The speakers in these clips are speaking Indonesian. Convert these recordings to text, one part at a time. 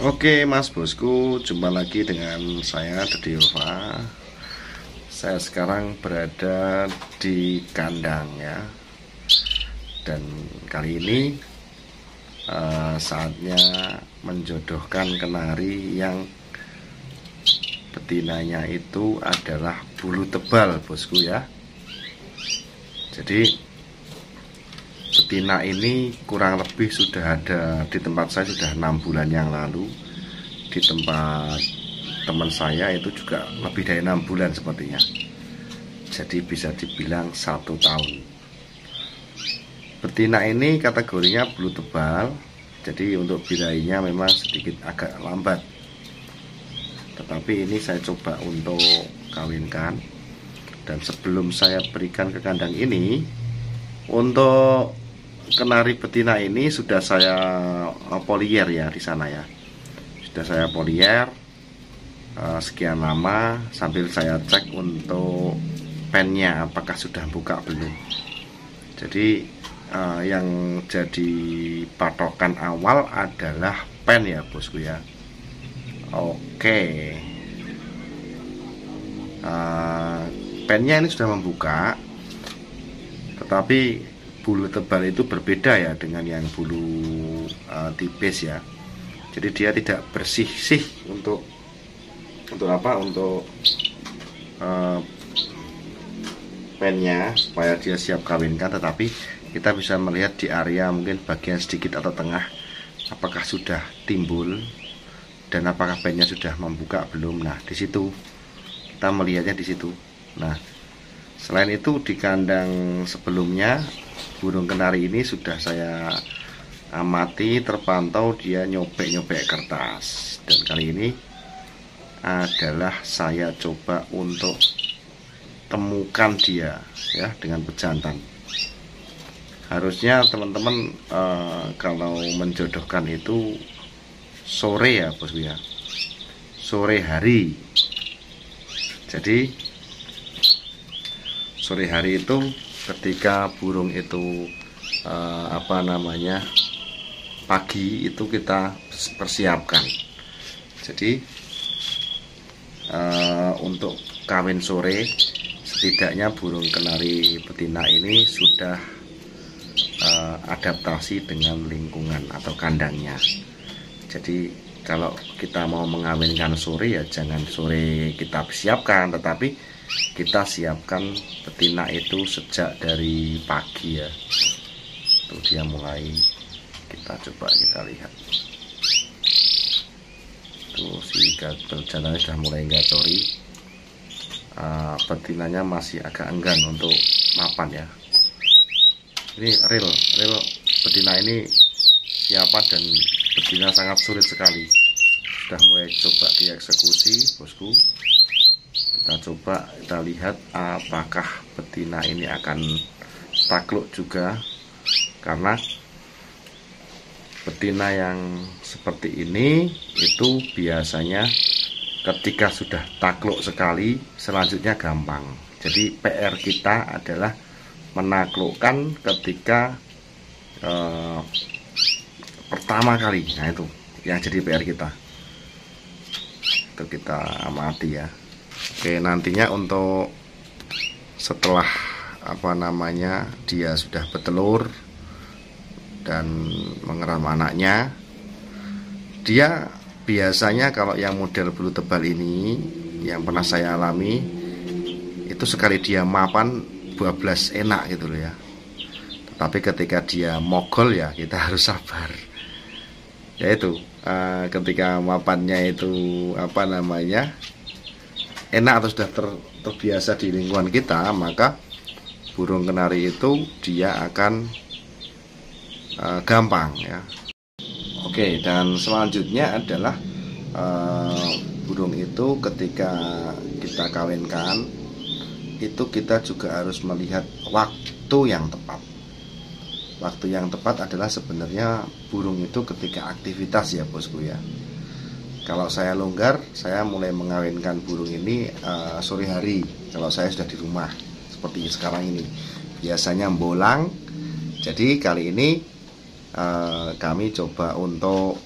Oke Mas Bosku, jumpa lagi dengan saya Dediova. Saya sekarang berada di kandang ya. Dan kali ini saatnya menjodohkan kenari yang betinanya itu adalah bulu tebal bosku ya. Jadi betina ini kurang lebih sudah ada di tempat saya sudah 6 bulan yang lalu. Di tempat teman saya itu juga lebih dari 6 bulan sepertinya. Jadi bisa dibilang 1 tahun. Betina ini kategorinya bulu tebal. Jadi untuk birainya memang sedikit agak lambat. Tetapi ini saya coba untuk kawinkan. Dan sebelum saya berikan ke kandang ini, untuk kenari betina ini sudah saya polier ya di sana ya. Sudah saya polier sekian lama sambil saya cek untuk pennya apakah sudah buka belum. Jadi yang jadi patokan awal adalah pen ya bosku ya. Oke, pennya ini sudah membuka, tetapi bulu tebal itu berbeda ya dengan yang bulu tipis ya. Jadi dia tidak bersih-sih untuk apa? Untuk pennya supaya dia siap kawinkan, tetapi kita bisa melihat di area mungkin bagian sedikit atau tengah apakah sudah timbul dan apakah pennya sudah membuka belum. Nah, di situ kita melihatnya di situ. Nah, selain itu di kandang sebelumnya burung kenari ini sudah saya amati, terpantau dia nyobek-nyobek kertas. Dan kali ini adalah saya coba untuk temukan dia ya dengan pejantan. Harusnya teman-teman kalau menjodohkan itu sore ya bosku ya, sore hari. Jadi sore hari itu ketika burung itu pagi itu kita persiapkan. Jadi untuk kawin sore setidaknya burung kenari betina ini sudah adaptasi dengan lingkungan atau kandangnya. Jadi kalau kita mau mengawinkan sore ya jangan sore kita siapkan, tetapi kita siapkan betina itu sejak dari pagi ya. Tuh dia mulai, kita coba kita lihat. Tuh si berjalannya sudah mulai gacori. Betinanya masih agak enggan untuk mapan ya. Ini real betina ini siapa dan betina sangat sulit sekali. Sudah mulai coba dieksekusi bosku. Kita coba kita lihat apakah betina ini akan takluk juga, karena betina yang seperti ini itu biasanya ketika sudah takluk sekali selanjutnya gampang. Jadi PR kita adalah menaklukkan ketika pertama kali. Nah itu yang jadi PR kita. Itu kita amati ya. Oke, nantinya untuk setelah dia sudah bertelur dan mengeram anaknya, dia biasanya kalau yang model bulu tebal ini yang pernah saya alami itu sekali dia mapan 12 enak gitu loh ya. Tetapi ketika dia mogol ya kita harus sabar. Yaitu ketika mapannya itu enak atau sudah terbiasa di lingkungan kita, maka burung kenari itu dia akan gampang ya. Oke, dan selanjutnya adalah burung itu ketika kita kawinkan itu kita juga harus melihat waktu yang tepat. Waktu yang tepat adalah sebenarnya burung itu ketika aktivitas ya bosku ya. Kalau saya longgar, saya mulai mengawinkan burung ini sore hari. Kalau saya sudah di rumah seperti sekarang ini, biasanya bolang. Jadi kali ini kami coba untuk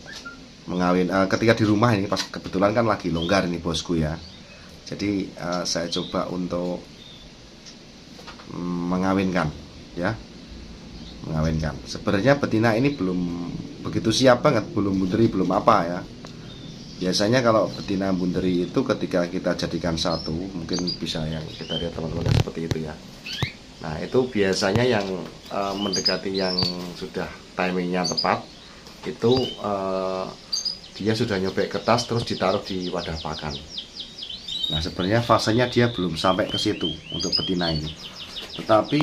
ketika di rumah ini pas kebetulan kan lagi longgar ini bosku ya. Jadi saya coba untuk mengawinkan ya, mengawinkan. Sebenarnya betina ini belum begitu siap banget, belum bunderi, belum apa ya. Biasanya kalau betina bunderi itu ketika kita jadikan satu, mungkin bisa yang kita lihat teman-teman seperti itu ya. Nah itu biasanya yang mendekati yang sudah timingnya tepat, itu dia sudah nyobek ke tas terus ditaruh di wadah pakan. Nah sebenarnya fasenya dia belum sampai ke situ untuk betina ini. Tetapi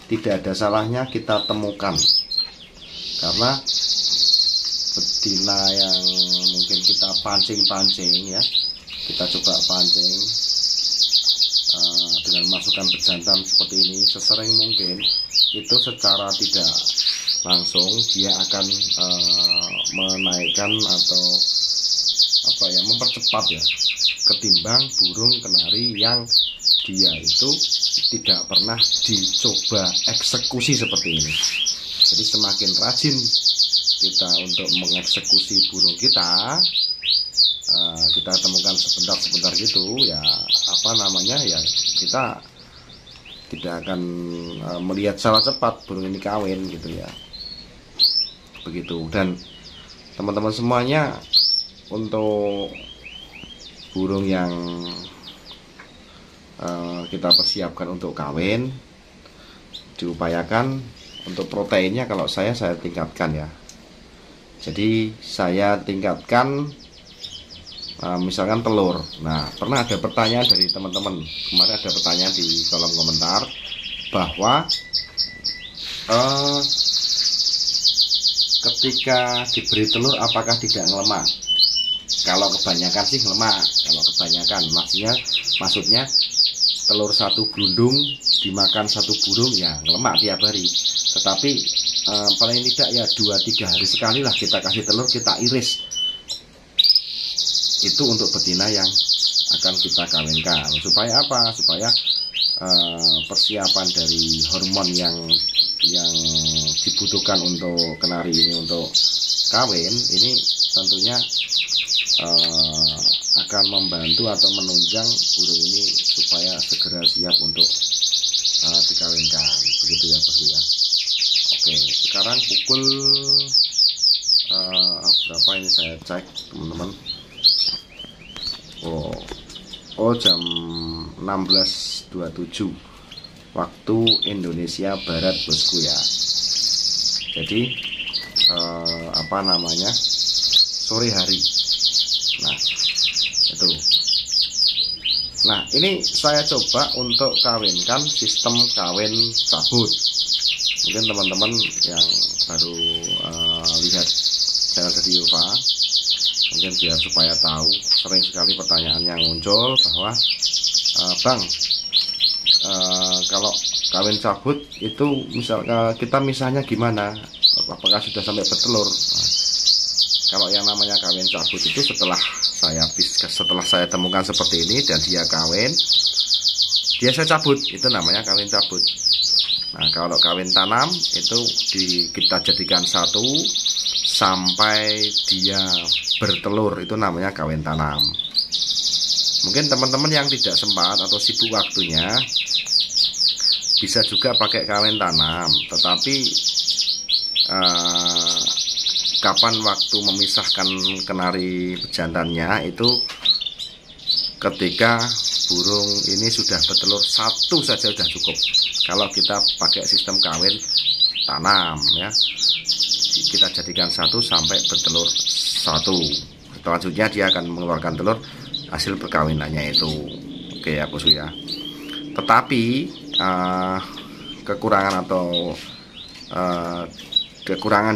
tidak ada salahnya kita temukan, karena betina yang mungkin kita pancing-pancing ya, kita coba pancing dengan masukkan bejantan seperti ini sesering mungkin, itu secara tidak langsung dia akan menaikkan atau apa ya, mempercepat ya, ketimbang burung kenari yang dia itu tidak pernah dicoba eksekusi seperti ini. Jadi semakin rajin kita untuk mengeksekusi burung kita, kita temukan sebentar-sebentar gitu ya, apa namanya ya, kita tidak akan melihat secara cepat burung ini kawin gitu ya, begitu. Dan teman-teman semuanya, untuk burung yang kita persiapkan untuk kawin, diupayakan untuk proteinnya kalau saya tingkatkan ya. Jadi saya tingkatkan misalkan telur. Nah pernah ada pertanyaan dari teman-teman, kemarin ada pertanyaan di kolom komentar bahwa ketika diberi telur apakah tidak ngelemak? Kalau kebanyakan sih ngelemak. Kalau kebanyakan maksudnya telur satu gelundung dimakan satu burung ya ngelemak tiap hari. Tetapi paling tidak ya 2-3 hari sekali lah kita kasih telur, kita iris. Itu untuk betina yang akan kita kawinkan. Supaya apa? Supaya persiapan dari hormon yang dibutuhkan untuk kenari ini untuk kawin ini tentunya akan membantu atau menunjang burung ini supaya segera siap untuk dikawinkan, begitu ya bosku ya. Oke, sekarang pukul berapa ini saya cek teman-teman. Jam 16.27 waktu Indonesia Barat bosku ya. Jadi apa namanya, sore hari. Nah itu. Nah ini saya coba untuk kawinkan sistem kawin cabut. Mungkin teman-teman yang baru lihat channel dari Yuva, mungkin biar supaya tahu, sering sekali pertanyaan yang muncul bahwa Bang, kalau kawin cabut itu kita misahnya gimana? Apakah sudah sampai bertelur? Nah, kalau yang namanya kawin cabut itu setelah saya temukan seperti ini dan dia kawin, dia saya cabut, itu namanya kawin cabut. Nah kalau kawin tanam itu kita jadikan satu sampai dia bertelur, itu namanya kawin tanam. Mungkin teman-teman yang tidak sempat atau sibuk waktunya bisa juga pakai kawin tanam, tetapi kapan waktu memisahkan kenari pejantannya itu ketika burung ini sudah bertelur satu saja sudah cukup. Kalau kita pakai sistem kawin tanam ya, kita jadikan satu sampai bertelur satu, selanjutnya dia akan mengeluarkan telur hasil perkawinannya itu. Oke ya bosku ya. Tetapi kekurangan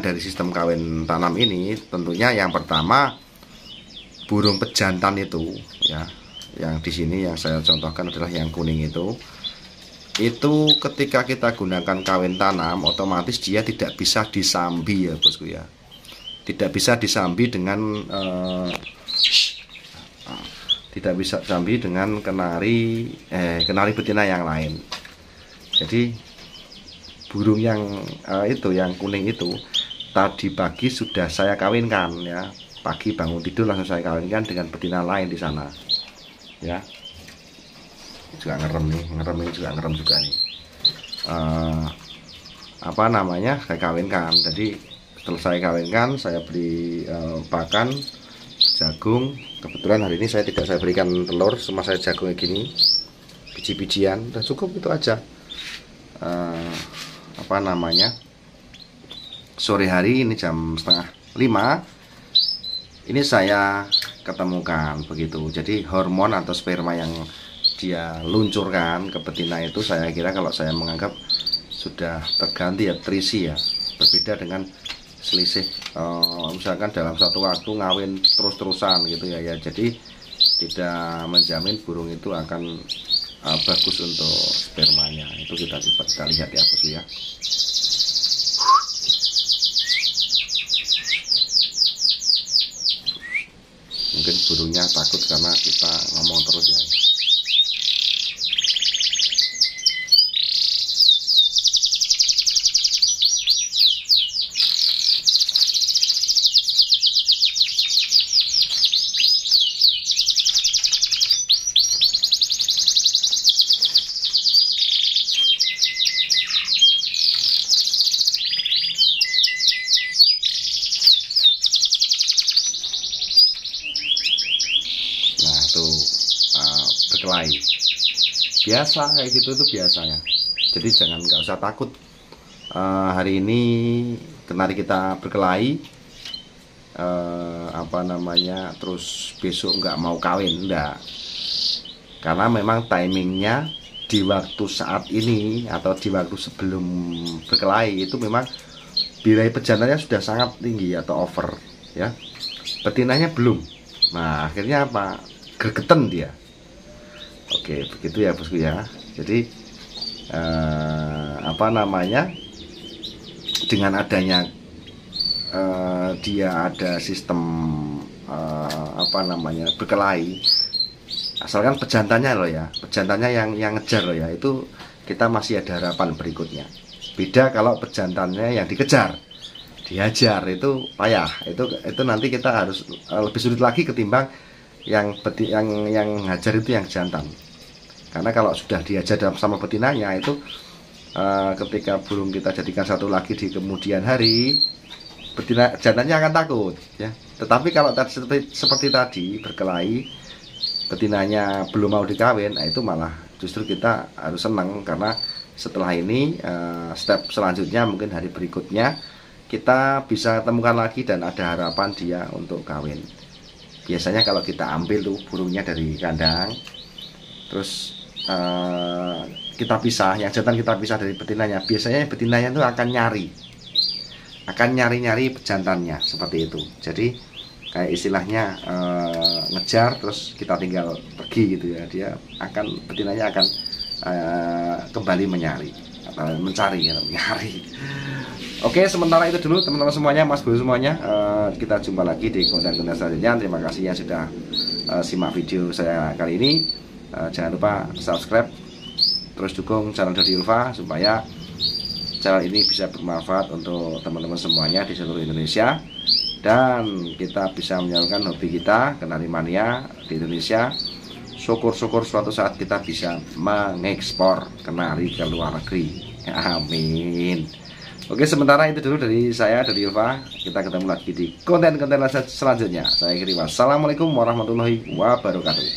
dari sistem kawin tanam ini tentunya yang pertama, burung pejantan itu ya, yang di sini yang saya contohkan adalah yang kuning itu ketika kita gunakan kawin tanam otomatis dia tidak bisa disambi ya bosku ya, tidak bisa disambi dengan kenari betina yang lain. Jadi burung yang yang kuning itu tadi pagi sudah saya kawinkan ya, pagi bangun tidur langsung saya kawinkan dengan betina lain di sana ya. Juga ngerem nih, ngerem ini juga ngerem juga nih. Apa namanya, saya kawinkan. Jadi setelah saya kawinkan, saya beli pakan jagung. Kebetulan hari ini saya tidak saya berikan telur, cuma saya jagung kayak gini, biji-bijian, udah cukup itu aja. Apa namanya, sore hari ini jam 4:30 ini saya ketemukan begitu. Jadi hormon atau sperma yang dia luncurkan ke betina itu, saya kira kalau saya menganggap sudah terganti ya, terisi ya, berbeda dengan selisih misalkan dalam satu waktu ngawin terus-terusan gitu ya. Jadi tidak menjamin burung itu akan bagus untuk spermanya. Itu kita lihat ya bosku ya. Mungkin burungnya takut karena kita ngomong terus ya. Berkelahi biasa kayak gitu tuh biasanya. Jadi nggak usah takut hari ini kenari kita berkelahi apa namanya terus besok nggak mau kawin, enggak. Karena memang timingnya di waktu saat ini atau di waktu sebelum berkelahi itu memang nilai pejantannya sudah sangat tinggi atau over ya, betinanya belum. Nah akhirnya apa, gergeten dia. Oke begitu ya bosku ya. Jadi apa namanya, dengan adanya dia ada sistem apa namanya berkelahi, asalkan pejantannya loh ya, pejantannya yang ngejar loh ya, itu kita masih ada harapan berikutnya. Beda kalau pejantannya yang dikejar, dihajar, itu payah. Itu nanti kita harus lebih sulit lagi ketimbang yang hajar itu yang jantan. Karena kalau sudah diajar sama betinanya itu ketika burung kita jadikan satu lagi di kemudian hari, betina jantannya akan takut ya. Tetapi kalau seperti tadi berkelahi, betinanya belum mau dikawin, nah itu malah justru kita harus senang, karena setelah ini step selanjutnya mungkin hari berikutnya kita bisa temukan lagi dan ada harapan dia untuk kawin. Biasanya kalau kita ambil tuh burungnya dari kandang, terus kita pisah, yang jantan kita pisah dari betinanya, biasanya betinanya itu akan nyari pejantannya seperti itu. Jadi kayak istilahnya ngejar terus kita tinggal pergi gitu ya, dia akan, betinanya akan kembali mencari atau mencari ya, mencari. Oke, sementara itu dulu teman-teman semuanya, Mas Bro semuanya. Kita jumpa lagi di konten-konten selanjutnya. Terima kasih yang sudah simak video saya kali ini. Jangan lupa subscribe, terus dukung channel Dodi Ulfa supaya channel ini bisa bermanfaat untuk teman-teman semuanya di seluruh Indonesia, dan kita bisa menyalurkan hobi kita, kenari mania di Indonesia. Syukur-syukur suatu saat kita bisa mengekspor kenari ke luar negeri. Amin. Oke, sementara itu dulu dari saya, Dodi Ulfa. Kita ketemu lagi di konten-konten selanjutnya. Saya akhiri, wassalamualaikum warahmatullahi wabarakatuh.